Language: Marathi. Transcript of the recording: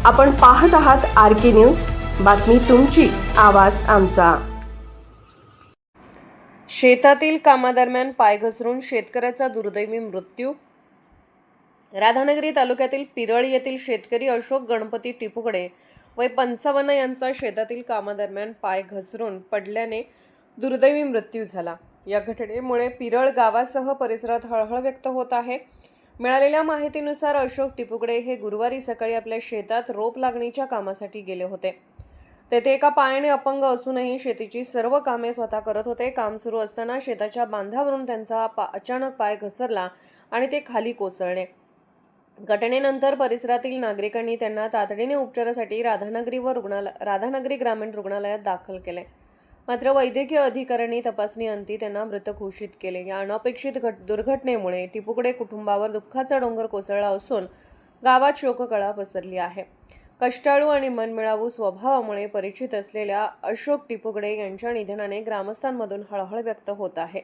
आपण पाहत आहात RK न्यूज, बातमी तुमची, आवाज आमचा। शेतातील कामादरम्यान पाय घसरून शेतकऱ्याचा दुर्दैवी मृत्यू। राधानगरी तालुक्यातील पिरळ येथील शेतकरी अशोक गणपती टिपुकडे वय 55 यांचा शेतातील कामादरम्यान पाय घसरून पडल्याने दुर्दैवी मृत्यू झाला। या घटनेमुळे पिरळ गावासह परिसरात हळहळ व्यक्त होत आहे। मिळालेल्या माहितीनुसार अशोक टिपुकडे हे गुरुवारी सकाळी आपल्या शेतात रोप लागणीच्या कामासाठी गेले होते। तेथे एका पायाने अपंग असूनही शेतीची सर्व कामे स्वतः करत होते। काम सुरू असताना शेताच्या बांधावरून त्यांचा अचानक पाय घसरला आणि ते खाली कोसळले। घटनेनंतर परिसरातील नागरिकांनी त्यांना तातडीने उपचारासाठी राधानगरी ग्रामीण रुग्णालयात दाखल केले। मात्र वैद्यकीय अधिकाऱ्यांनी तपासणी अंती त्यांना मृत घोषित केले। या अनपेक्षित दुर्घटनेमुळे टिपुकडे कुटुंबावर दुःखाचा डोंगर कोसळला असून गावात शोककळा पसरली आहे। कष्टाळू आणि मनमिळावू स्वभावामुळे परिचित असलेल्या अशोक टिपुकडे यांच्या निधनाने ग्रामस्थांमधून हळहळ व्यक्त होत आहे।